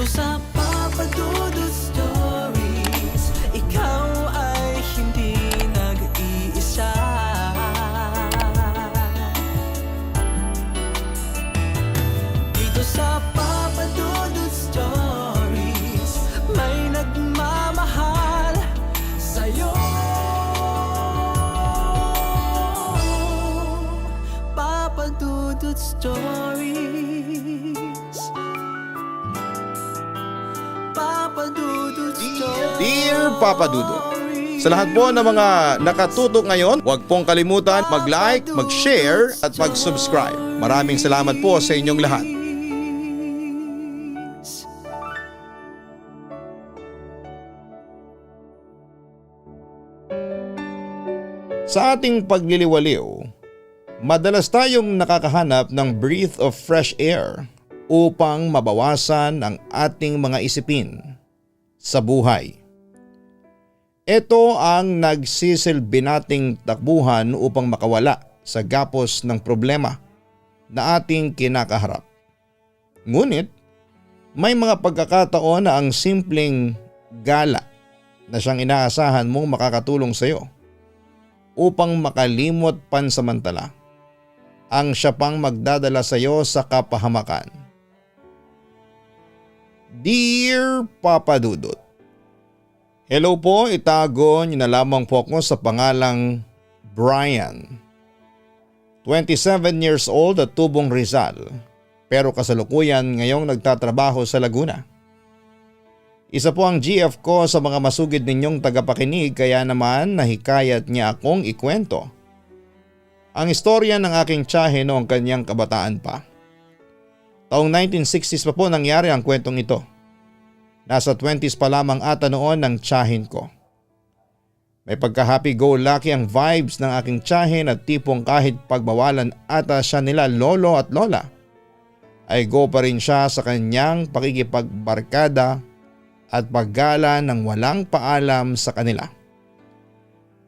Dito sa Papa Dudut Stories, ikaw ay hindi nag-iisa. Dito sa Papa Dudut Stories, may nagmamahal sa'yo. Papa Dudut Stories, Papa Dudut Stories. Dear Papa Dudut, sa lahat po ng mga nakatutok ngayon, huwag pong kalimutan mag-like, mag-share at mag-subscribe. Maraming salamat po sa inyong lahat. Sa ating pagliliwaliw, madalas tayong nakakahanap ng breath of fresh air upang mabawasan ang ating mga isipin sa buhay. Ito ang nagsisilbi nating takbuhan upang makawala sa gapos ng problema na ating kinakaharap. Ngunit may mga pagkakataon na ang simpleng gala na siyang inaasahan mong makakatulong sa iyo upang makalimot pansamantala ang siya pang magdadala sa iyo sa kapahamakan. Dear Papa Dudut, hello po, itago niyo na lamang po ako sa pangalang Brian. 27 years old at tubong Rizal, pero kasalukuyan ngayong nagtatrabaho sa Laguna. Isa po ang GF ko sa mga masugid ninyong tagapakinig, kaya naman nahikayat niya akong ikwento ang istorya ng aking tiyahe noong kanyang kabataan pa. Taong 1960s pa po nangyari ang kwentong ito. Nasa 20s pa lamang ata noon ng tiyahin ko. May pagka-happy-go-lucky ang vibes ng aking tiyahin at tipong kahit pagbawalan ata siya nila lolo at lola, ay go pa rin siya sa kanyang pakikipagbarkada at paggala ng walang paalam sa kanila.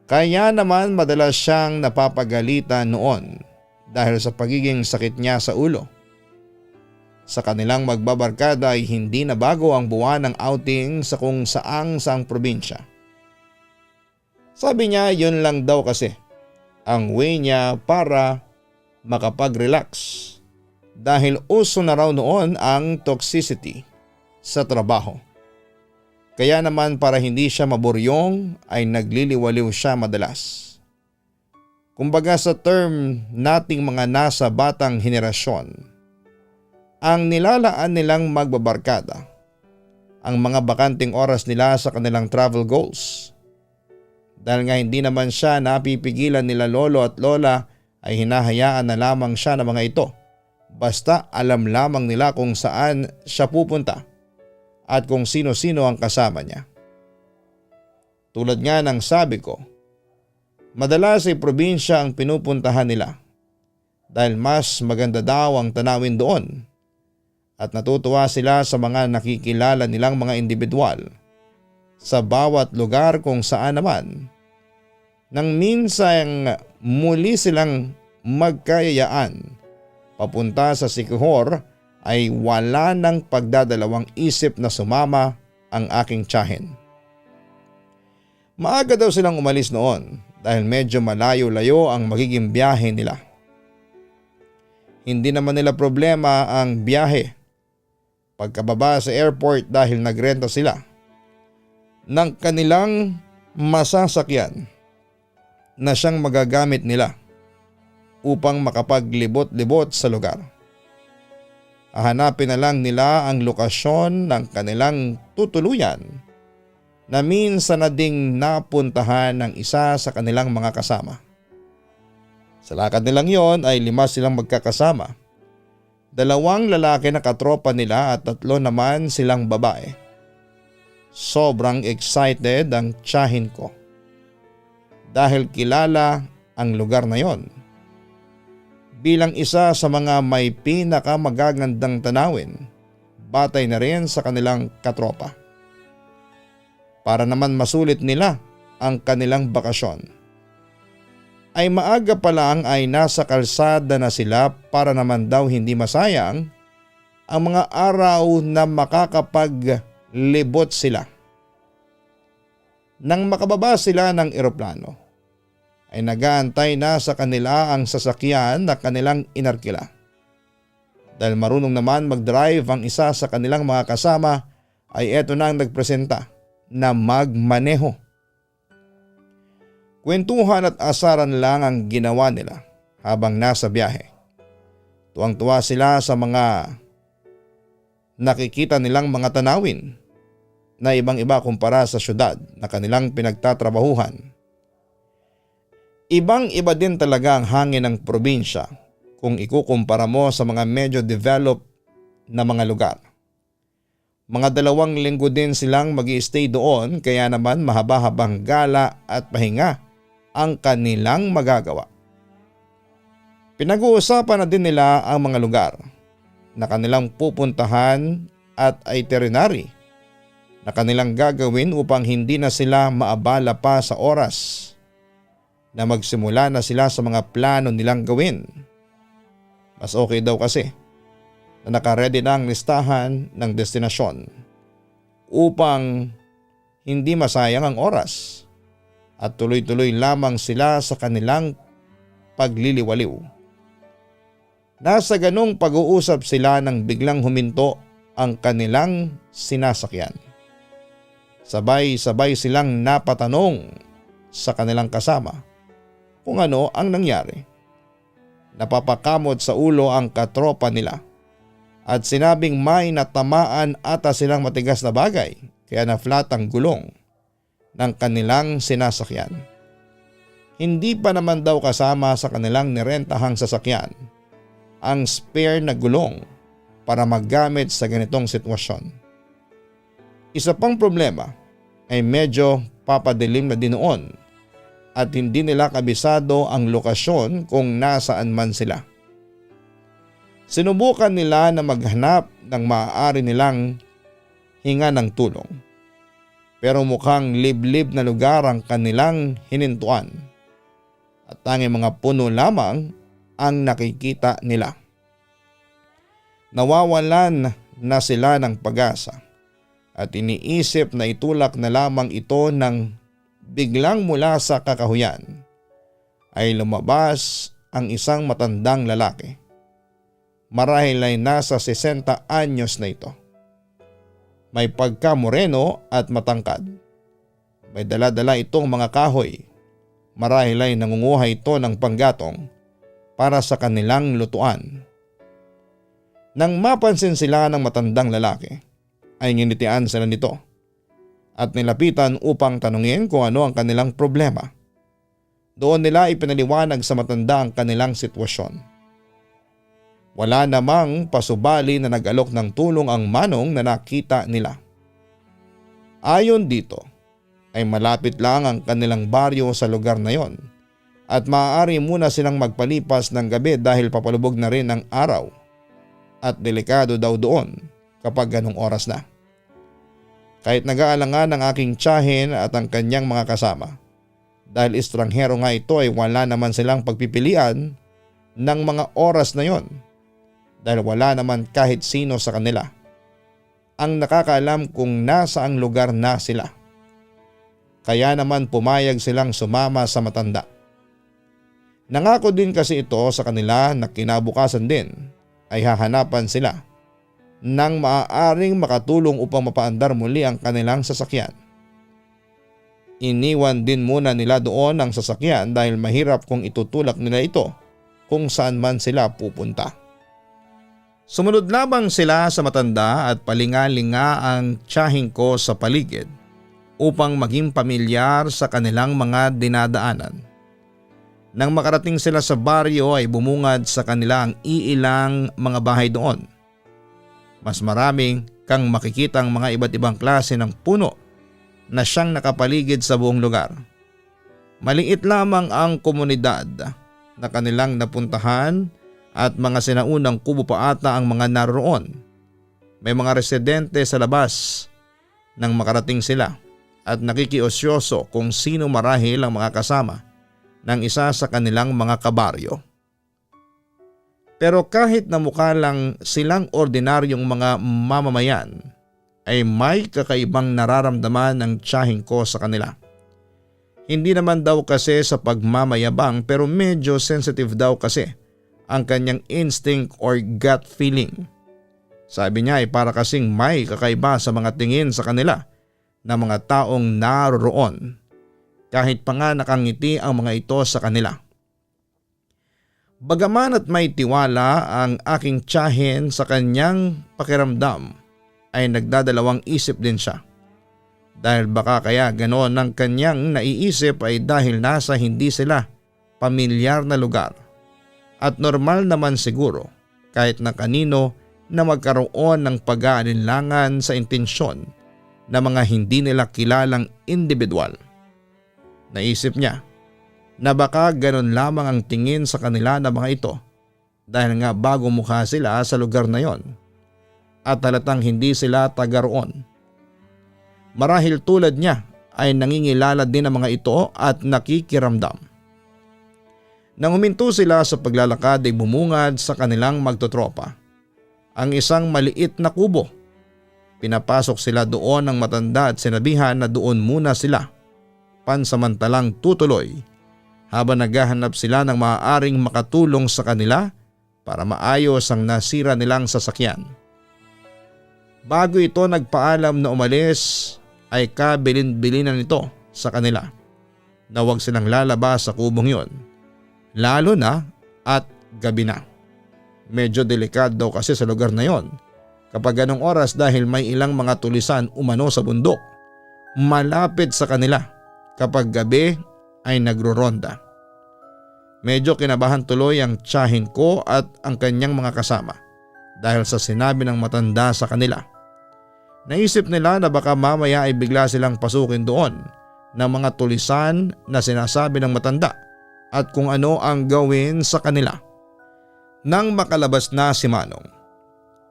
Kaya naman madalas siyang napapagalitan noon dahil sa pagiging sakit niya sa ulo. Sa kanilang magbabarkada ay hindi na bago ang buwan ng outing sa kung saang probinsya. Sabi niya yun lang daw kasi ang way niya para makapag-relax dahil uso na raw noon ang toxicity sa trabaho. Kaya naman para hindi siya maburyong ay nagliliwaliw siya madalas. Kumbaga sa term nating mga nasa batang henerasyon, ang nilalaan nilang magbabarkada, ang mga bakanting oras nila sa kanilang travel goals. Dahil nga hindi naman siya napipigilan nila lolo at lola ay hinahayaan na lamang siya ng mga ito. Basta alam lamang nila kung saan siya pupunta at kung sino-sino ang kasama niya. Tulad nga ng sabi ko, madalas ay probinsya ang pinupuntahan nila dahil mas maganda daw ang tanawin doon at natutuwa sila sa mga nakikilala nilang mga individual sa bawat lugar kung saan naman nang minsan muli silang magkayayaan papunta sa Siquijor ay wala ng pagdadalawang isip na sumama ang aking tiyahin. Maaga daw silang umalis noon dahil medyo malayo-layo ang magiging biyahe nila. Hindi naman nila problema ang biyahe pagkababa sa airport dahil nagrenta sila ng kanilang masasakyan na siyang magagamit nila upang makapaglibot-libot sa lugar. Hahanapin na lang nila ang lokasyon ng kanilang tutuluyan na minsan na ding napuntahan ng isa sa kanilang mga kasama. Sa lakad nilang yon ay 5 silang magkakasama. 2 lalaki na katropa nila at 3 naman silang babae. Sobrang excited ang tiyahin ko dahil kilala ang lugar na yon bilang isa sa mga may pinakamagagandang tanawin, batay na rin sa kanilang katropa. Para naman masulit nila ang kanilang bakasyon, ay maaga pa lang ay nasa kalsada na sila para naman daw hindi masayang ang mga araw na makakapaglibot sila. Nang makababa sila ng eroplano, ay nag-aantay na sa kanila ang sasakyan na kanilang inarkila. Dahil marunong naman mag-drive ang isa sa kanilang mga kasama, ay eto na ang nagpresenta na magmaneho. Kwentuhan at asaran lang ang ginawa nila habang nasa biyahe. Tuwang-tuwa sila sa mga nakikita nilang mga tanawin na ibang-iba kumpara sa syudad na kanilang pinagtatrabahuhan. Ibang-iba din talaga ang hangin ng probinsya kung ikukumpara mo sa mga medyo developed na mga lugar. Mga 2 linggo din silang mag-i-stay doon, kaya naman mahaba-habang gala at pahinga ang kanilang magagawa. Pinag-uusapan na din nila ang mga lugar na kanilang pupuntahan at itinerary na kanilang gagawin upang hindi na sila maabala pa sa oras na magsimula na sila sa mga plano nilang gawin. Mas okay daw kasi na nakaredy na ang listahan ng destinasyon upang hindi masayang ang oras at tuloy-tuloy lamang sila sa kanilang pagliliwaliw. Nasa ganong pag-uusap sila nang biglang huminto ang kanilang sinasakyan. Sabay-sabay silang napatanong sa kanilang kasama kung ano ang nangyari. Napapakamot sa ulo ang katropa nila at sinabing may natamaan ata silang matigas na bagay kaya na-flat ang gulong ng kanilang sinasakyan. Hindi pa naman daw kasama sa kanilang nirentahang sasakyan ang spare na gulong para maggamit sa ganitong sitwasyon. Isa pang problema ay medyo papadilim na din noon at hindi nila kabisado ang lokasyon kung nasaan man sila. Sinubukan nila na maghanap ng maaari nilang hinga ng tulong. Pero mukhang liblib na lugar ang kanilang hinintuan at tanging mga puno lamang ang nakikita nila. Nawawalan na sila ng pag-asa at iniisip na itulak na lamang ito ng biglang mula sa kakahuyan ay lumabas ang isang matandang lalaki. Marahil ay nasa 60 anyos na ito. May pagkamoreno at matangkad. May dala-dala itong mga kahoy. Marahil ay nangunguha ito ng panggatong para sa kanilang lutuan. Nang mapansin sila ng matandang lalaki, ay nginitian sila nito at nilapitan upang tanungin kung ano ang kanilang problema. Doon nila ipinaliwanag sa matanda ang kanilang sitwasyon. Wala namang pasubali na nag-alok ng tulong ang manong na nakita nila. Ayon dito ay malapit lang ang kanilang baryo sa lugar na yon at maaari muna silang magpalipas ng gabi dahil papalubog na rin ang araw at delikado daw doon kapag ganong oras na. Kahit nag-aalangan ang aking tiyahin at ang kanyang mga kasama. Dahil estranghero nga ito ay wala naman silang pagpipilian ng mga oras na yon. Dahil wala naman kahit sino sa kanila ang nakakaalam kung nasaang lugar na sila. Kaya naman pumayag silang sumama sa matanda. Nangako din kasi ito sa kanila na kinabukasan din ay hahanapan sila nang maaaring makatulong upang mapaandar muli ang kanilang sasakyan. Iniwan din muna nila doon ang sasakyan dahil mahirap kung itutulak nila ito kung saan man sila pupunta. Sumunod lamang sila sa matanda at palinga-linga ang tiyahing ko sa paligid upang maging pamilyar sa kanilang mga dinadaanan. Nang makarating sila sa baryo ay bumungad sa kanila ang iilang mga bahay doon. Mas maraming kang makikitang mga iba't ibang klase ng puno na siyang nakapaligid sa buong lugar. Maliit lamang ang komunidad na kanilang napuntahan at mga sinaunang kubo pa ata ang mga naroon. May mga residente sa labas nang makarating sila at nakikiosyoso kung sino marahil ang mga kasama ng isa sa kanilang mga kabaryo. Pero kahit na mukha lang silang ordinaryong mga mamamayan, ay may kakaibang nararamdaman ng tiyahin ko sa kanila. Hindi naman daw kasi sa pagmamayabang pero medyo sensitive daw kasi ang kanyang instinct or gut feeling. Sabi niya ay para kasing may kakaiba sa mga tingin sa kanila ng mga taong naroroon. Kahit pa nga nakangiti ang mga ito sa kanila. Bagaman at may tiwala ang aking tiyahin sa kanyang pakiramdam ay nagdadalawang isip din siya. Dahil baka kaya ganoon ang kanyang naiisip ay dahil nasa hindi sila pamilyar na lugar. At normal naman siguro kahit na kanino na magkaroon ng pag-aalinlangan sa intensyon ng mga hindi nila kilalang individual. Naisip niya na baka ganon lamang ang tingin sa kanila ng mga ito dahil nga bago mukha sila sa lugar na yon at halatang hindi sila taga roon. Marahil tulad niya ay nangingilala din ang mga ito at nakikiramdam. Nang huminto sila sa paglalakad ay bumungad sa kanilang magtotropa ang isang maliit na kubo. Pinapasok sila doon ng matanda at sinabihan na doon muna sila pansamantalang tutuloy habang naghahanap sila ng maaaring makatulong sa kanila para maayos ang nasira nilang sasakyan. Bago ito nagpaalam na umalis ay kabilin-bilinan ito sa kanila na huwag silang lalabas sa kubong yon, lalo na at gabi na. Medyo delikado daw kasi sa lugar na yon kapag ganong oras dahil may ilang mga tulisan umano sa bundok malapit sa kanila kapag gabi ay nagroronda. Medyo kinabahan tuloy ang tiyahin ko at ang kanyang mga kasama dahil sa sinabi ng matanda sa kanila. Naisip nila na baka mamaya ay bigla silang pasukin doon ng mga tulisan na sinasabi ng matanda at kung ano ang gawin sa kanila. Nang makalabas na si Manong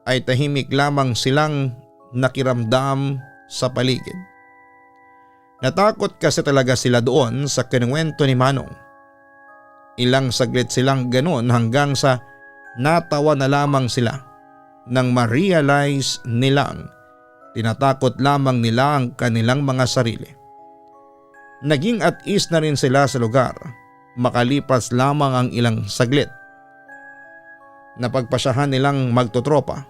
ay tahimik lamang silang nakiramdam sa paligid. Natakot kasi talaga sila doon sa kinuwento ni Manong. Ilang saglit silang ganon hanggang sa natawa na lamang sila nang ma-realize nilang tinatakot lamang nila ang kanilang mga sarili. Naging at ease na rin sila sa lugar makalipas lamang ang ilang saglit. Napagpasyahan nilang magtotropa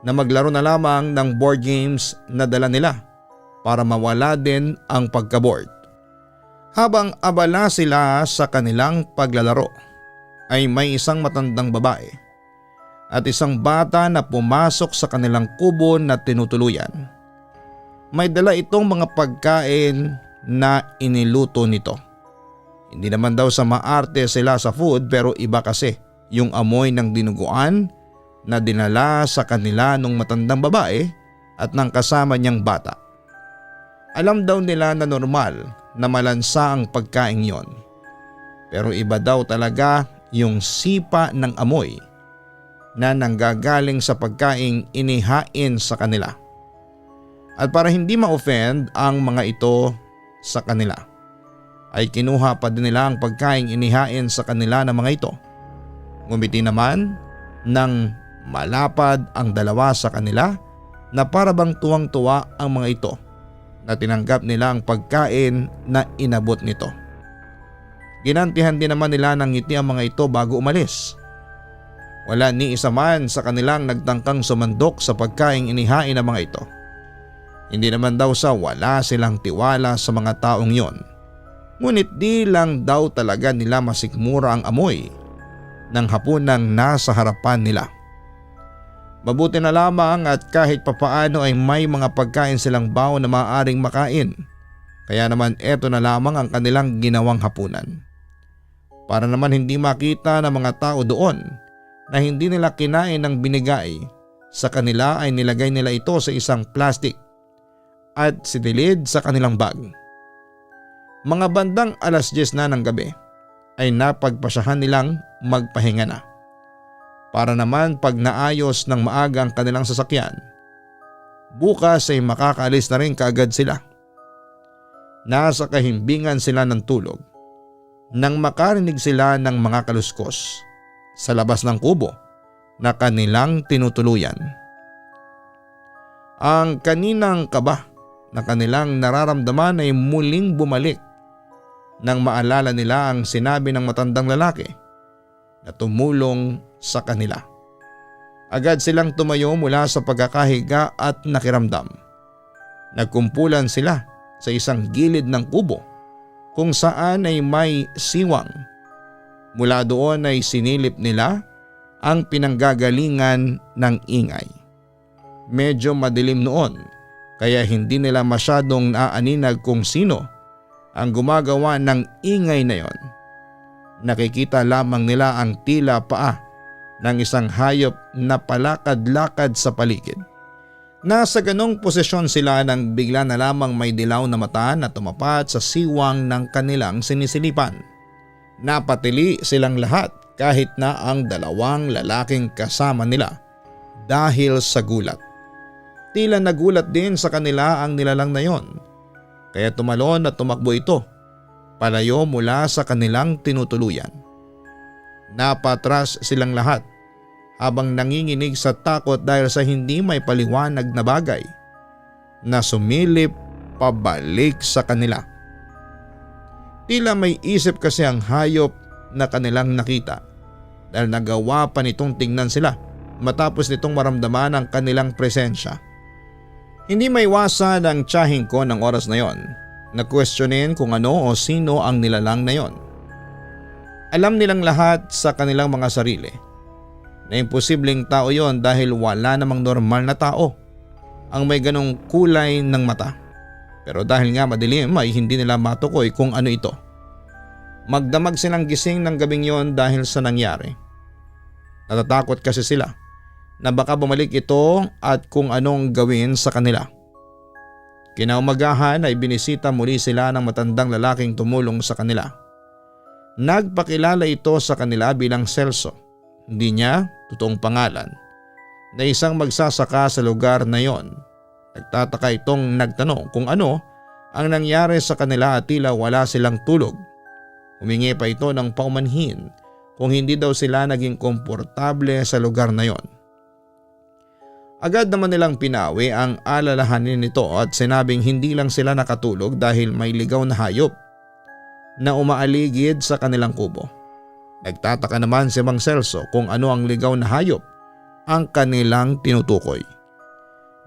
na maglaro na lamang ng board games na dala nila para mawala din ang pagka-bored. Habang abala sila sa kanilang paglalaro ay may isang matandang babae at isang bata na pumasok sa kanilang kubo na tinutuluyan. May dala itong mga pagkain na iniluto nito. Hindi naman daw sa maarte sila sa food pero iba kasi yung amoy ng dinuguan na dinala sa kanila nung matandang babae at ng kasama niyang bata. Alam daw nila na normal na malansa ang pagkain yon. Pero iba daw talaga yung sipa ng amoy na nanggagaling sa pagkaing inihain sa kanila. At para hindi ma-offend ang mga ito sa kanila, ay kinuha pa din nila ang pagkaing inihain sa kanila ng mga ito. Ngumiti naman nang malapad ang dalawa sa kanila na parabang tuwang-tuwa ang mga ito na tinanggap nila ang pagkain na inabot nito. Ginantihan din naman nila ng ngiti ang mga ito bago umalis. Wala ni isa man sa kanilang nagtangkang sumandok sa pagkaing inihain ng mga ito. Hindi naman daw sa wala silang tiwala sa mga taong yon. Ngunit di lang daw talaga nila masikmura ang amoy ng hapunang nasa harapan nila. Mabuti na lamang at kahit papaano ay may mga pagkain silang baon na maaaring makain. Kaya naman eto na lamang ang kanilang ginawang hapunan. Para naman hindi makita ng mga tao doon na hindi nila kinain ng binigay sa kanila ay nilagay nila ito sa isang plastic at sinilid sa kanilang bag. Mga bandang 10:00 na ng gabi ay napagpasyahan nilang magpahinga na. Para naman pag naayos ng maaga ang kanilang sasakyan, bukas ay makakaalis na rin kaagad sila. Nasa kahimbingan sila ng tulog nang makarinig sila ng mga kaluskos sa labas ng kubo na kanilang tinutuluyan. Ang kaninang kaba na kanilang nararamdaman ay muling bumalik nang maalala nila ang sinabi ng matandang lalaki na tumulong sa kanila. Agad silang tumayo mula sa pagkakahiga at nakiramdam. Nagkumpulan sila sa isang gilid ng kubo kung saan ay may siwang. Mula doon ay sinilip nila ang pinanggagalingan ng ingay. Medyo madilim noon kaya hindi nila masyadong naaaninag kung sino ang gumagawa ng ingay na yon. Nakikita lamang nila ang tila paa ng isang hayop na palakad-lakad sa paligid. Nasa ganong posisyon sila nang bigla na lamang may dilaw na mata na tumapat sa siwang ng kanilang sinisilipan. Napatili silang lahat kahit na ang dalawang lalaking kasama nila dahil sa gulat. Tila nagulat din sa kanila ang nilalang na yon, kaya tumalon at tumakbo ito palayo mula sa kanilang tinutuluyan. Napatras silang lahat habang nanginginig sa takot dahil sa hindi may paliwanag na bagay na sumilip pabalik sa kanila. Tila may isip kasi ang hayop na kanilang nakita dahil nagawa pa nitong tingnan sila matapos nitong maramdaman ang kanilang presensya. Hindi maiwasan ang tiyahing ko ng oras na yon na questionin kung ano o sino ang nilalang na yon. Alam nilang lahat sa kanilang mga sarili na imposibleng tao yon dahil wala namang normal na tao ang may ganong kulay ng mata. Pero dahil nga madilim ay hindi nila matukoy kung ano ito. Magdamag silang gising ng gabing yon dahil sa nangyari. Natatakot kasi sila na baka bumalik ito at kung anong gawin sa kanila. Kinaumagahan ay binisita muli sila ng matandang lalaking tumulong sa kanila. Nagpakilala ito sa kanila bilang Celso, hindi niya totoong pangalan, na isang magsasaka sa lugar na yon. Nagtataka itong nagtanong kung ano ang nangyari sa kanila at tila wala silang tulog. Humingi pa ito ng paumanhin kung hindi daw sila naging komportable sa lugar na yon. Agad naman nilang pinawi ang alalahanin nito at sinabing hindi lang sila nakatulog dahil may ligaw na hayop na umaaligid sa kanilang kubo. Nagtataka naman si Mang Celso kung ano ang ligaw na hayop ang kanilang tinutukoy.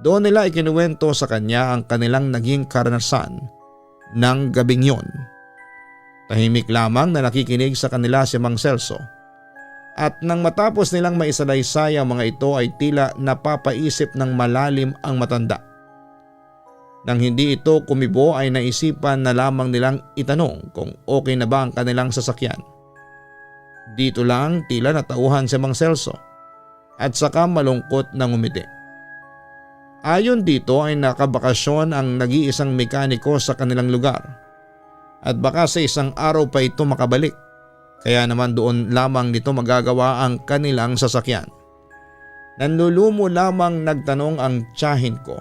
Doon nila ikinuwento sa kanya ang kanilang naging karanasan ng gabing yon. Tahimik lamang na nakikinig sa kanila si Mang Celso. At nang matapos nilang maisalaysay ang mga ito ay tila napapaisip ng malalim ang matanda. Nang hindi ito kumibo ay naisipan na lamang nilang itanong kung okay na ba ang kanilang sasakyan. Dito lang tila natauhan si Mang Celso at saka malungkot na ngumiti. Ayon dito ay nakabakasyon ang nag-iisang mekaniko sa kanilang lugar at baka sa isang araw pa ito makabalik. Kaya naman doon lamang nito magagawa ang kanilang sasakyan. Nanlulumo lamang nagtanong ang tiyahin ko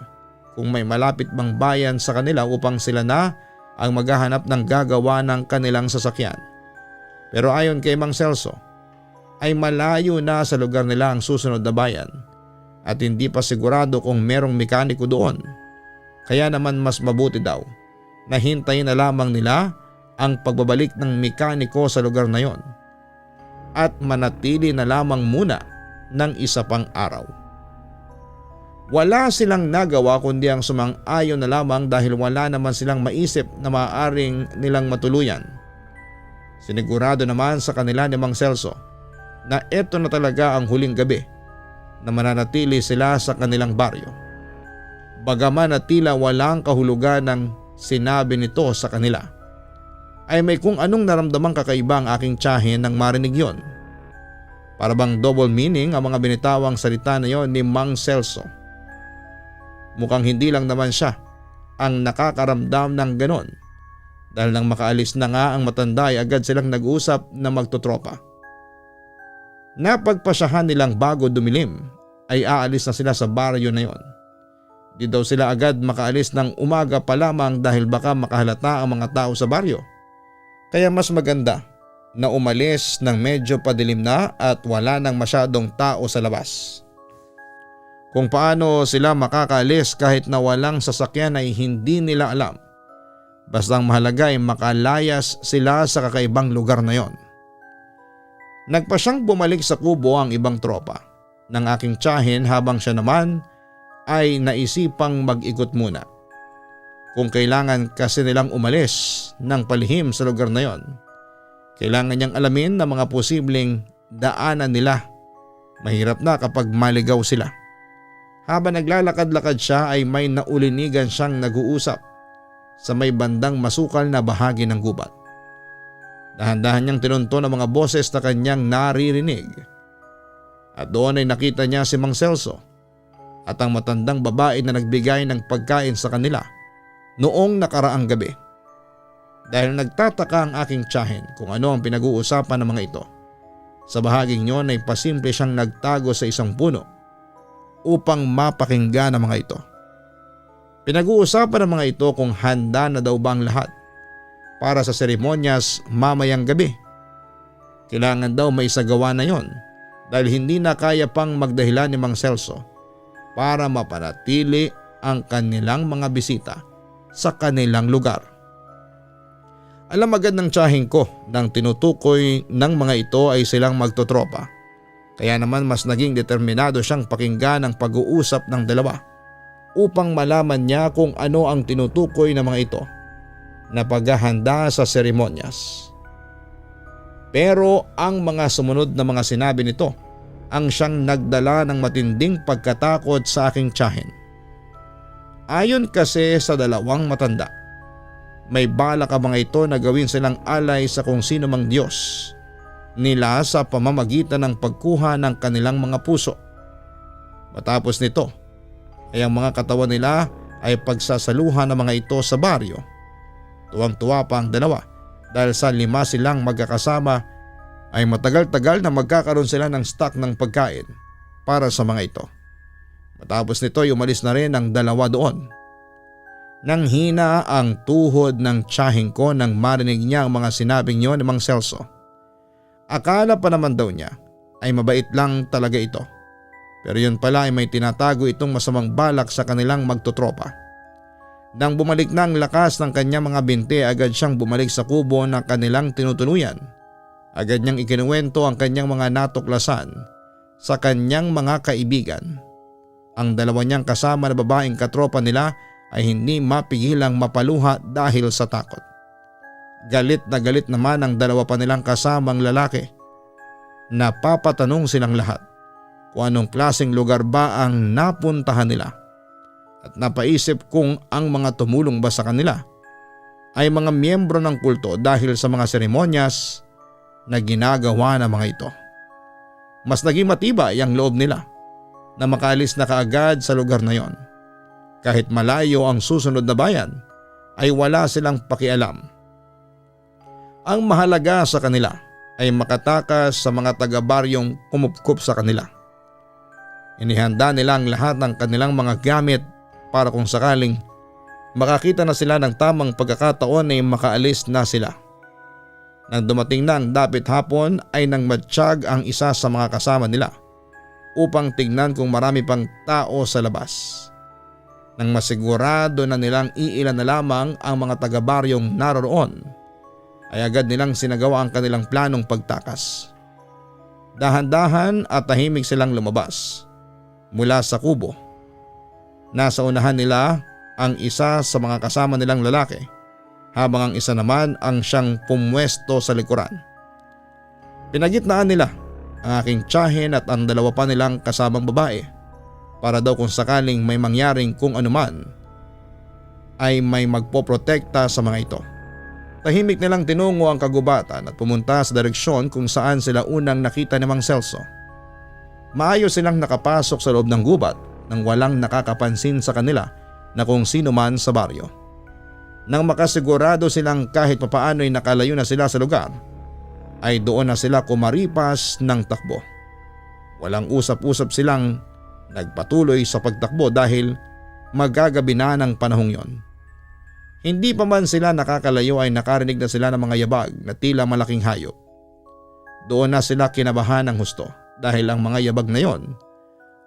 kung may malapit bang bayan sa kanila upang sila na ang maghahanap ng gagawa ng kanilang sasakyan. Pero ayon kay Mang Celso ay malayo na sa lugar nila ang susunod na bayan at hindi pa sigurado kung merong mekaniko doon. Kaya naman mas mabuti daw na hintayin na lamang nila ang pagbabalik ng mekaniko sa lugar na yon at manatili na lamang muna ng isa pang araw. Wala silang nagawa kundi ang sumang-ayon na lamang dahil wala naman silang maisip na maaaring nilang matuluyan. Sinigurado naman sa kanila ni Mang Celso na ito na talaga ang huling gabi na mananatili sila sa kanilang baryo. Bagaman na tila walang kahulugan ng sinabi nito sa kanila, ay may kung anong naramdamang kakaiba ang aking tiyahin nang marinig yon. Para bang double meaning ang mga binitawang salita na yon ni Mang Celso. Mukhang hindi lang naman siya ang nakakaramdam ng ganon dahil nang makaalis na nga ang matanda ay agad silang nag-usap na magtotropa. Napagpasyahan nilang bago dumilim ay aalis na sila sa baryo na yon. Di daw sila agad makaalis ng umaga pa lamang dahil baka makahalata ang mga tao sa baryo. Kaya mas maganda na umalis ng medyo padilim na at wala nang masyadong tao sa labas. Kung paano sila makakaalis kahit na walang sasakyan ay hindi nila alam. Basta ang mahalaga ay makalayas sila sa kakaibang lugar na yon. Nagpa siyang bumalik sa kubo ang ibang tropa ng aking tiyahin habang siya naman ay naisipang mag-ikot muna. Kung kailangan kasi nilang umalis ng palihim sa lugar na yon, kailangan niyang alamin na mga posibleng daanan nila. Mahirap na kapag maligaw sila. Habang naglalakad-lakad siya ay may naulinigan siyang nag-uusap sa may bandang masukal na bahagi ng gubat. Dahan-dahan niyang tinunto ng mga boses na kanyang naririnig. At doon ay nakita niya si Mang Celso at ang matandang babae na nagbigay ng pagkain sa kanila noong nakaraang gabi. Dahil nagtataka ang aking tiyahin kung ano ang pinag-uusapan ng mga ito. Sa bahaging yon ay pasimple siyang nagtago sa isang puno upang mapakinggan ang mga ito. Pinag-uusapan ng mga ito kung handa na daw ba ang lahat para sa seremonyas mamayang gabi. Kailangan daw may isagawa na yon dahil hindi na kaya pang magdahilan ni Mang Celso para mapanatili ang kanilang mga bisita sa kanilang lugar. Alam agad ng tiyahin ko nang tinutukoy ng mga ito ay silang magtotropa. Kaya naman mas naging determinado siyang pakinggan ang pag-uusap ng dalawa upang malaman niya kung ano ang tinutukoy ng mga ito na paghahanda sa seremonyas. Pero ang mga sumunod na mga sinabi nito ang siyang nagdala ng matinding pagkatakot sa aking tiyahin. Ayon kasi sa dalawang matanda, may balak ang mga ito na gawin silang alay sa kung sino mang Diyos nila sa pamamagitan ng pagkuha ng kanilang mga puso. Matapos nito ay ang mga katawan nila ay pagsasaluhan ng mga ito sa baryo. Tuwang-tuwa pa ang dalawa dahil sa 5 silang magkakasama ay matagal-tagal na magkakaroon sila ng stock ng pagkain para sa mga ito. Matapos nito ay umalis na rin ang dalawa doon. Nang hina ang tuhod ng tiyahin ko nang marinig niya ang mga sinabing yon ni Mang Celso. Akala pa naman daw niya ay mabait lang talaga ito. Pero yun pala ay may tinatago itong masamang balak sa kanilang magtotropa. Nang bumalik na ang lakas ng kanyang mga binti, agad siyang bumalik sa kubo na kanilang tinutuluyan. Agad niyang ikinuwento ang kanyang mga natuklasan sa kanyang mga kaibigan. Ang dalawa niyang kasama na babaeng katropa nila ay hindi mapigilang mapaluha dahil sa takot. Galit na galit naman ang dalawa pa nilang kasamang lalaki. Napapatanong silang lahat kung anong klaseng lugar ba ang napuntahan nila at napaisip kung ang mga tumulong ba sa kanila ay mga miyembro ng kulto dahil sa mga seremonyas na ginagawa ng mga ito. Mas naging matibay ang loob nila na makaalis na kaagad sa lugar na yon. Kahit malayo ang susunod na bayan ay wala silang pakialam. Ang mahalaga sa kanila ay makatakas sa mga taga-baryong kumupkup sa kanila. Inihanda nila ang lahat ng kanilang mga gamit para kung sakaling makakita na sila ng tamang pagkakataon ay makaalis na sila. Nang dumating na ang dapit hapon ay nang matiyag ang isa sa mga kasama nila upang tignan kung marami pang tao sa labas. Nang masigurado na nilang iilan na lamang ang mga taga-baryong naroroon, ay agad nilang sinagawa ang kanilang planong pagtakas. Dahan-dahan at tahimik silang lumabas mula sa kubo. Nasa unahan nila ang isa sa mga kasama nilang lalaki habang ang isa naman ang siyang pumwesto sa likuran. Pinagitnaan nila ang aking tiyahin at ang dalawa pa nilang kasamang babae para daw kung sakaling may mangyaring kung anuman ay may magpoprotekta sa mga ito. Tahimik nilang tinungo ang kagubatan at pumunta sa direksyon kung saan sila unang nakita ni Mang Celso. Maayos silang nakapasok sa loob ng gubat nang walang nakakapansin sa kanila na kung sino man sa baryo. Nang makasigurado silang kahit papaano ay nakalayo na sila sa lugar, ay doon na sila kumaripas ng takbo. Walang usap-usap silang nagpatuloy sa pagtakbo dahil magagabi na ng panahong yon. Hindi pa man sila nakakalayo ay nakarinig na sila ng mga yabag na tila malaking hayop. Doon na sila kinabahan ng husto dahil ang mga yabag na yon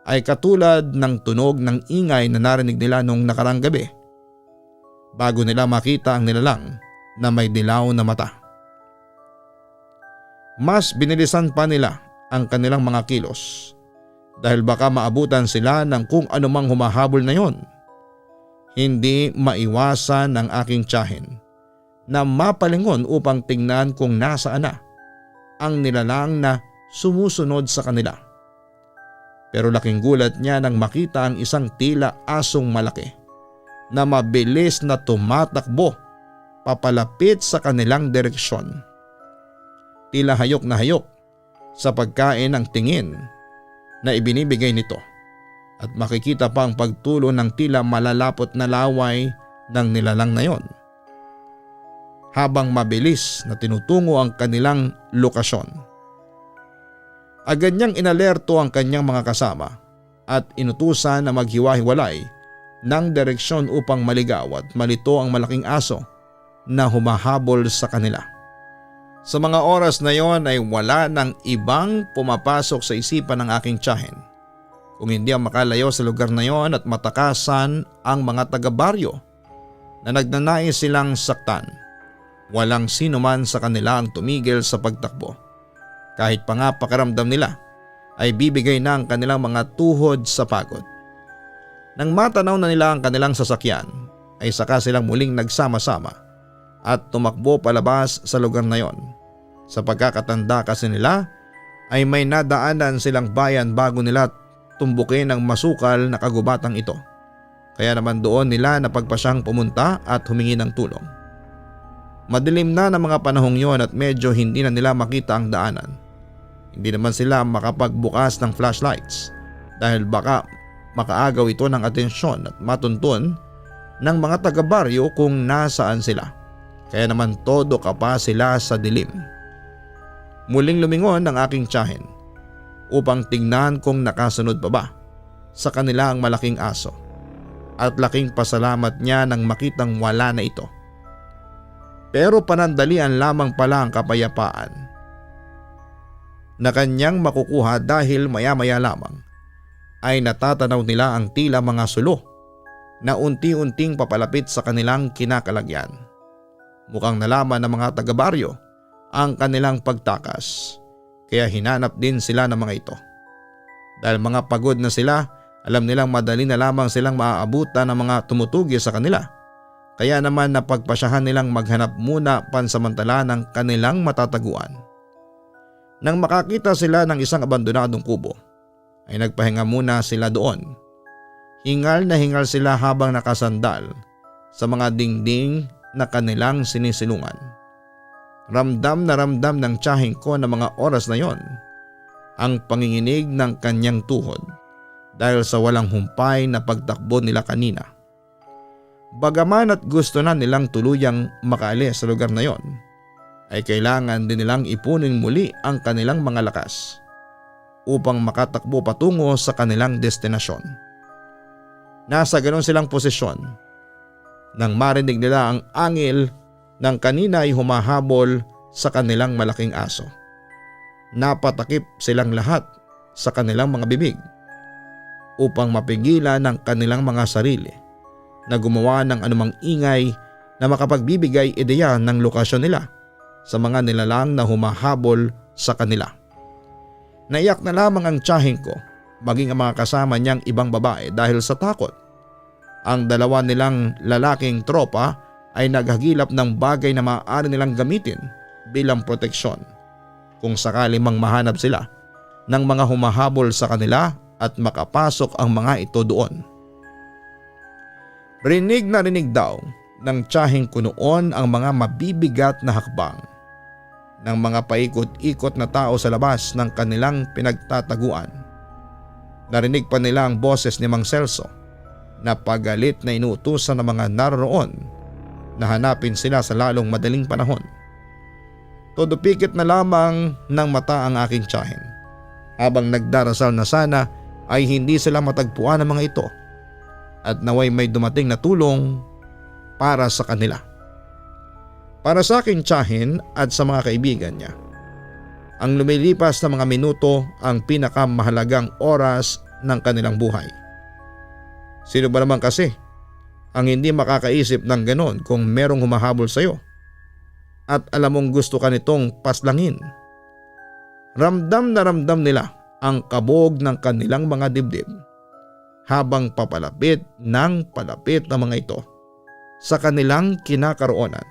ay katulad ng tunog ng ingay na narinig nila nung nakarang gabi bago nila makita ang nilalang na may dilaw na mata. Mas binilisan pa nila ang kanilang mga kilos dahil baka maabutan sila ng kung anumang humahabol na yon. Hindi maiwasan ng aking tiyahin na mapalingon upang tingnan kung nasaan na ang nilalang na sumusunod sa kanila. Pero laking gulat niya nang makita ang isang tila asong malaki na mabilis na tumatakbo papalapit sa kanilang direksyon. Tila hayok na hayok sa pagkain ng tingin na ibinibigay nito at makikita pa ang pagtulo ng tila malalapot na laway ng nilalang na yon habang mabilis na tinutungo ang kanilang lokasyon. Agad niyang inalerto ang kanyang mga kasama at inutusan na maghiwa-hiwalay ng direksyon upang maligaw at malito ang malaking aso na humahabol sa kanila. Sa mga oras na yon ay wala ng ibang pumapasok sa isipan ng aking tiyahin kung hindi ang makalayo sa lugar na yon at matakasan ang mga taga-baryo na nagnanais silang saktan. Walang sino man sa kanila ang tumigil sa pagtakbo. Kahit pa nga pakiramdam nila ay bibigay na ang kanilang mga tuhod sa pagod. Nang matanaw na nila ang kanilang sasakyan ay saka silang muling nagsama-sama at tumakbo palabas sa lugar na yon. Sa pagkakatanda kasi nila ay may nadaanan silang bayan bago nila tumbukin ang masukal na kagubatang ito. Kaya naman doon nila napagpasyang pumunta at humingi ng tulong. Madilim na ng mga panahong yon at medyo hindi na nila makita ang daanan. Hindi naman sila makapagbukas ng flashlights dahil baka makaagaw ito ng atensyon at matuntun ng mga taga-baryo kung nasaan sila. Kaya naman todo kapa sila sa dilim. Muling lumingon ang aking tiyahin upang tingnan kung nakasunod pa ba sa kanila ang malaking aso at laking pasalamat niya nang makitang wala na ito. Pero panandalian lamang pala ang kapayapaan na kanyang makukuha dahil maya-maya lamang ay natatanaw nila ang tila mga sulo na unti-unting papalapit sa kanilang kinakalagyan. Mukhang nalaman ng mga taga-baryo ang kanilang pagtakas kaya hinanap din sila ng mga ito. Dahil mga pagod na sila, alam nilang madali na lamang silang maaabutan ng mga tumutugi sa kanila. Kaya naman napagpasyahan nilang maghanap muna pansamantala ng kanilang matataguan. Nang makakita sila ng isang abandonadong kubo, ay nagpahinga muna sila doon. Hingal na hingal sila habang nakasandal sa mga dingding na kanilang sinisilungan. Ramdam na ramdam ng tiyahing ko na mga oras na yon ang panginginig ng kanyang tuhod dahil sa walang humpay na pagtakbo nila kanina. Bagaman at gusto na nilang tuluyang makaalis sa lugar na yon, ay kailangan din nilang ipunin muli ang kanilang mga lakas upang makatakbo patungo sa kanilang destinasyon. Nasa ganon silang posisyon nang marinig nila ang angil ng kanina ay humahabol sa kanilang malaking aso. Napatakip silang lahat sa kanilang mga bibig upang mapigilan ang kanilang mga sarili na gumawa ng anumang ingay na makapagbibigay ideya ng lokasyon nila sa mga nilalang na humahabol sa kanila. Naiyak na lamang ang tiyahing ko maging ang mga kasama niyang ibang babae dahil sa takot. Ang dalawa nilang lalaking tropa ay naghagilap ng bagay na maaari nilang gamitin bilang proteksyon kung sakali mang mahanap sila ng mga humahabol sa kanila at makapasok ang mga ito doon. Rinig na rinig daw ng tiyahing ko noon ang mga mabibigat na hakbang ng mga paikot-ikot na tao sa labas ng kanilang pinagtataguan. Narinig pa nila ang boses ni Mang Celso na pagalit na inuutusan ng mga naroon na hanapin sila sa lalong madaling panahon. Todo pikit na lamang ng mata ang aking tiyahin habang nagdarasal na sana ay hindi sila matagpuan ng mga ito at naway may dumating na tulong para sa kanila. Para sa aking tiyahin at sa mga kaibigan niya, Ang lumilipas na mga minuto ang pinakamahalagang oras ng kanilang buhay. Sino ba naman kasi ang hindi makakaisip ng ganon kung merong humahabol sa iyo at alam mong gusto ka nitong paslangin? Ramdam na ramdam nila ang kabog ng kanilang mga dibdib habang papalapit ng palapit ng mga ito sa kanilang kinakaroonan.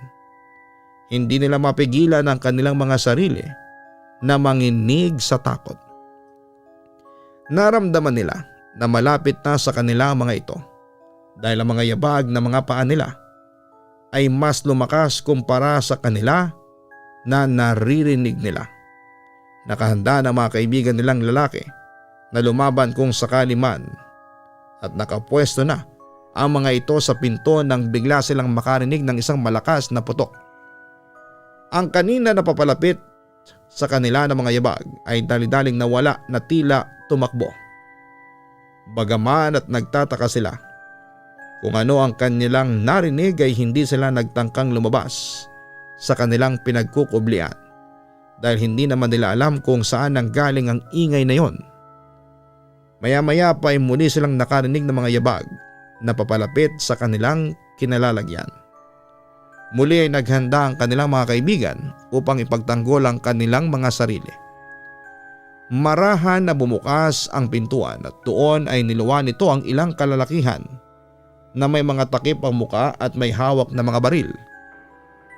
Hindi nila mapigilan ang kanilang mga sarili na manginig sa takot. Naramdaman nila na malapit na sa kanila ang mga ito dahil ang mga yabag na mga paa nila ay mas lumakas kumpara sa kanila na naririnig nila. Nakahanda na mga kaibigan nilang lalaki na lumaban kung sakali man at nakapwesto na ang mga ito sa pinto nang bigla silang makarinig ng isang malakas na putok. Ang kanina na papalapit sa kanila ng mga yabag ay dali-daling nawala na tila tumakbo. Bagaman at nagtataka sila kung ano ang kanilang narinig ay hindi sila nagtangkang lumabas sa kanilang pinagkukublian dahil hindi naman nila alam kung saan nanggaling ang ingay na yon. Maya-maya pa ay muli silang nakarinig ng mga yabag na papalapit sa kanilang kinalalagyan. Muli ay naghanda ang kanilang mga kaibigan upang ipagtanggol ang kanilang mga sarili. Marahan na bumukas ang pintuan at doon ay niluwan nito ang ilang kalalakihan na may mga takip ang muka at may hawak na mga baril.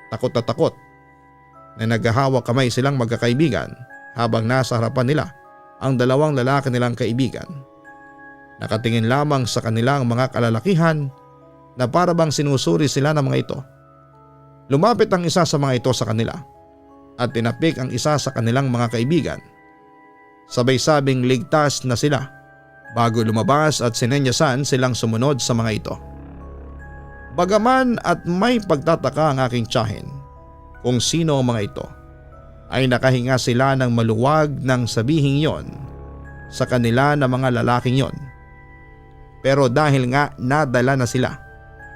Takot na takot na naghahawak kamay silang magkakaibigan habang nasa harapan nila ang dalawang lalaki nilang kaibigan. Nakatingin lamang sa kanilang mga kalalakihan na para bang sinusuri sila ng mga ito. Lumapit ang isa sa mga ito sa kanila at tinapik ang isa sa kanilang mga kaibigan. Sabay sabing ligtas na sila bago lumabas at sinenyasan silang sumunod sa mga ito. Bagaman at may pagtataka ang aking tiyahin kung sino ang mga ito, ay nakahinga sila ng maluwag nang sabihing yon sa kanila na mga lalaking yon. Pero dahil nga nadala na sila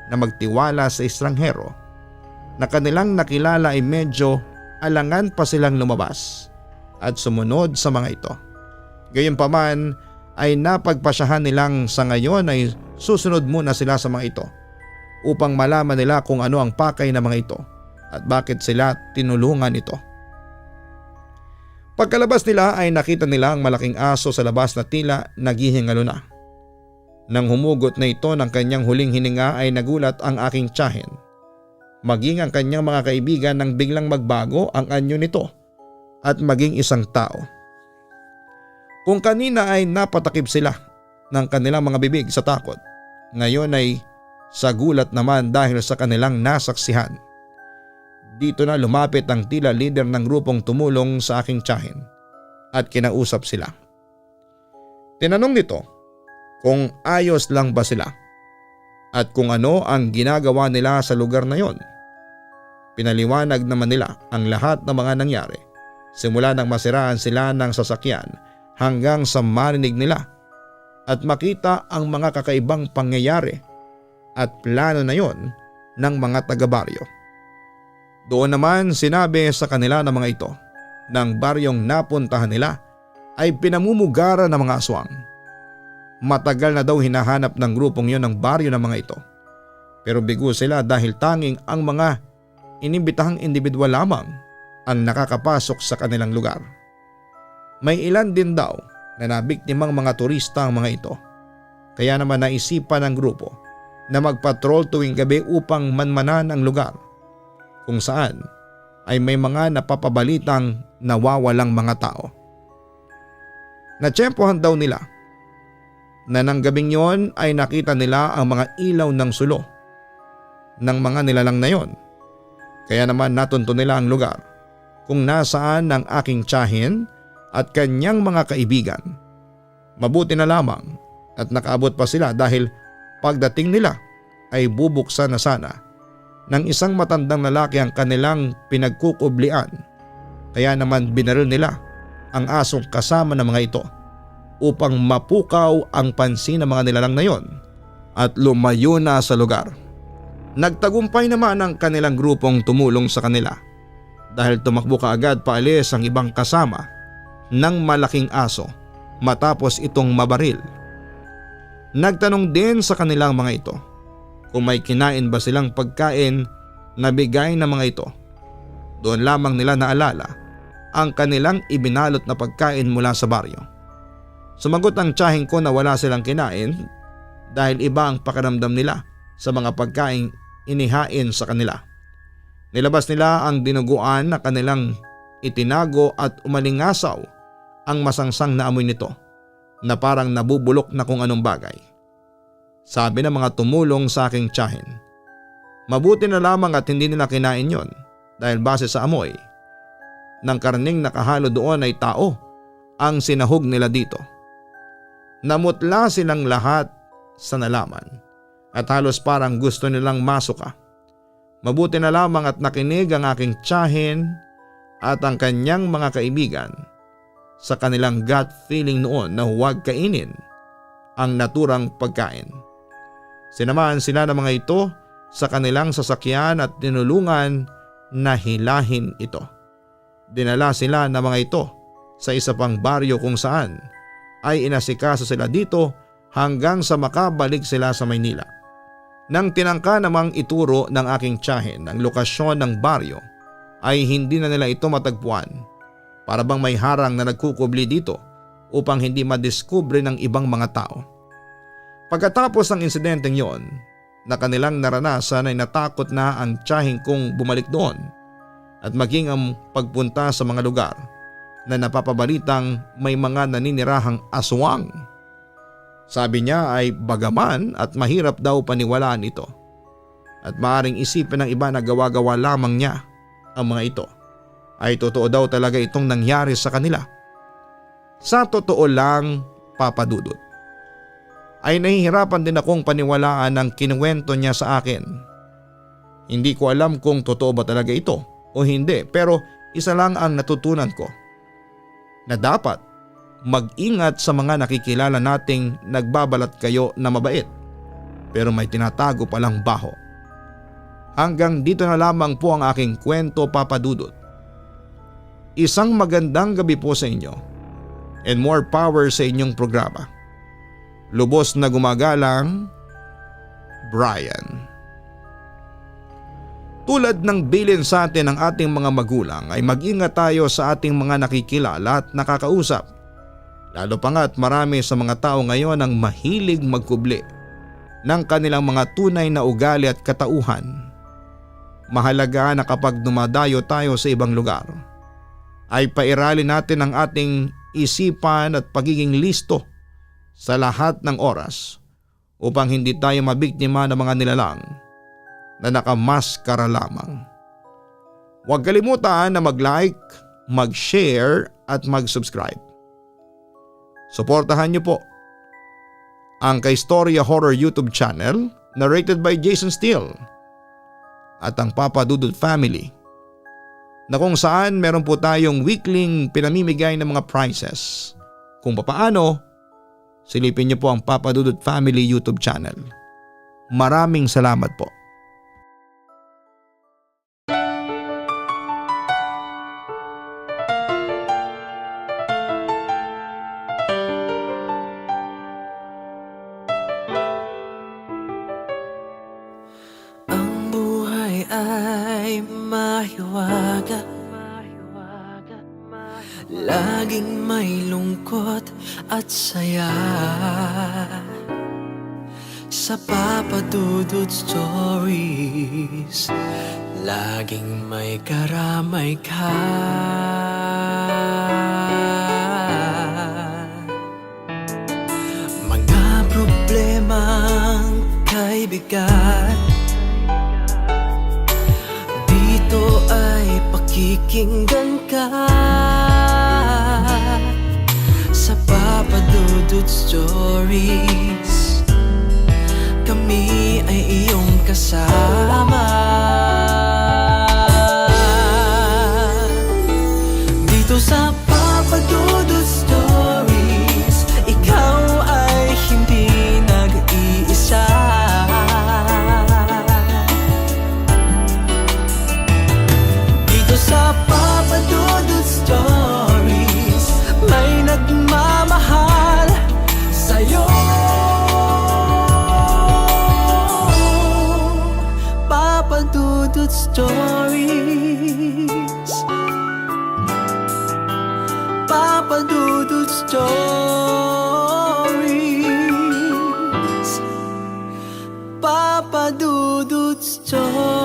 na magtiwala sa estranghero na kanilang nakilala ay medyo alangan pa silang lumabas at sumunod sa mga ito. Gayunpaman ay napagpasyahan nilang sa ngayon ay susunod muna sila sa mga ito upang malaman nila kung ano ang pakay ng mga ito at bakit sila tinulungan ito. Pagkalabas nila ay nakita nila ang malaking aso sa labas na tila naghihingalo na. Nang humugot na ito ng kanyang huling hininga ay nagulat ang aking tiyahin. Maging ang kanyang mga kaibigan nang biglang magbago ang anyo nito at maging isang tao. Kung kanina ay napatakip sila ng kanilang mga bibig sa takot, ngayon ay sa gulat naman dahil sa kanilang nasaksihan. Dito na lumapit ang tila leader ng grupong tumulong sa aking tiyahin at kinausap sila. Tinanong nito kung ayos lang ba sila at kung ano ang ginagawa nila sa lugar na yon. Pinaliwanag naman nila ang lahat ng mga nangyari simula nang masiraan sila ng sasakyan hanggang sa marinig nila at makita ang mga kakaibang pangyayari at plano na yon ng mga taga-baryo. Doon naman sinabi sa kanila ng mga ito ng baryong napuntahan nila ay pinamumugaran ng mga aswang. Matagal na daw hinahanap ng grupong yon ng baryo ng mga ito, pero bigo sila dahil tanging ang mga inimbitahang individual lamang ang nakakapasok sa kanilang lugar. May ilan din daw na nabiktimang mga turista ang mga ito, kaya naman naisipan ng grupo na magpatrol tuwing gabi upang manmanan ang lugar kung saan ay may mga napapabalitang nawawalang mga tao. Natsyempohan daw nila na nang gabing yon ay nakita nila ang mga ilaw ng sulo ng mga nilalang na yon. Kaya naman natunto nila ang lugar kung nasaan ang aking tiyahin at kanyang mga kaibigan. Mabuti na lamang at nakaabot pa sila dahil pagdating nila ay bubuksan na sana ng isang matandang lalaki ang kanilang pinagkukublian. Kaya naman binaril nila ang asong kasama ng mga ito upang mapukaw ang pansin ng mga nilalang na yon at lumayo na sa lugar. Nagtagumpay naman ang kanilang grupong tumulong sa kanila dahil tumakbo kaagad paalis ang ibang kasama ng malaking aso matapos itong mabaril. Nagtanong din sa kanilang mga ito kung may kinain ba silang pagkain na bigay ng mga ito. Doon lamang nila naalala ang kanilang ibinalot na pagkain mula sa baryo. Sumagot ang tiyaheng ko na wala silang kinain dahil iba ang pakiramdam nila sa mga pagkain inihain sa kanila. Nilabas nila ang dinuguan na kanilang itinago at umalingasaw ang masangsang na amoy nito na parang nabubulok na kung anong bagay. Sabi ng mga tumulong sa aking tiyahin, mabuti na lamang at hindi nila kinain yon dahil base sa amoy ng karning nakahalo doon ay tao ang sinahog nila dito. Namutla silang lahat sa nalaman at halos parang gusto nilang masuka. Mabuti na lamang at nakinig ang aking tiyahin at ang kanyang mga kaibigan sa kanilang gut feeling noon na huwag kainin ang naturang pagkain. Sinamahan sila ng mga ito sa kanilang sasakyan at tinulungan na hilahin ito. Dinala sila ng mga ito sa isa pang baryo kung saan ay inasikaso sila dito hanggang sa makabalik sila sa Maynila. Nang tinangka namang ituro ng aking tiyahin ang lokasyon ng baryo ay hindi na nila ito matagpuan. Para bang may harang na nagkukubli dito upang hindi madiskubre ng ibang mga tao. Pagkatapos ng insidenteng yon na kanilang naranasan ay natakot na ang tiyahing kong bumalik doon at maging ang pagpunta sa mga lugar na napapabalitang may mga naninirahang aswang. Sabi niya ay bagaman at mahirap daw paniwalaan ito at maaaring isipin ng iba na gawa-gawa lamang niya ang mga ito, ay totoo daw talaga itong nangyari sa kanila. Sa totoo lang, Papa Dudut, ay nahihirapan din akong paniwalaan ang kinuwento niya sa akin. Hindi ko alam kung totoo ba talaga ito o hindi, pero isa lang ang natutunan ko, na dapat mag-ingat sa mga nakikilala nating nagbabalat kayo na mabait pero may tinatago palang baho. Hanggang dito na lamang po ang aking kwento, Papa Dudut. Isang magandang gabi po sa inyo and more power sa inyong programa. Lubos na gumagalang, Brian. Tulad ng bilin sa atin ng ating mga magulang ay mag-ingat tayo sa ating mga nakikilala at nakakausap. Lalo pa nga at marami sa mga tao ngayon ang mahilig magkubli ng kanilang mga tunay na ugali at katauhan. Mahalaga na kapag dumadayo tayo sa ibang lugar ay pairalin natin ang ating isipan at pagiging listo sa lahat ng oras upang hindi tayo mabiktima ng mga nilalang na nakamaskara lamang. Huwag kalimutan na mag-like, mag-share at mag-subscribe. Suportahan niyo po ang Kaistorya Horror YouTube channel narrated by Jason Steele at ang Papa Dudut Family, na kung saan meron po tayong weekling pinamimigay ng mga prizes. Kung papaano, silipin niyo po ang Papa Dudut Family YouTube channel. Maraming salamat po. Ang buhay ay mahiwaga, laging may lungkot at saya. Sa Papa Dudut Stories, laging may karamay ka. Mga problemang kay bigat, dito ay pakikinggan ka. Sa Papa Dudut Stories, kami ay iyong kasama. Dito sa Papa Dudut Stories, ikaw ay hindi nag-iisa. Dito sa Dudut Stories. Papa Dudut Stories. Papa Dudut Stories.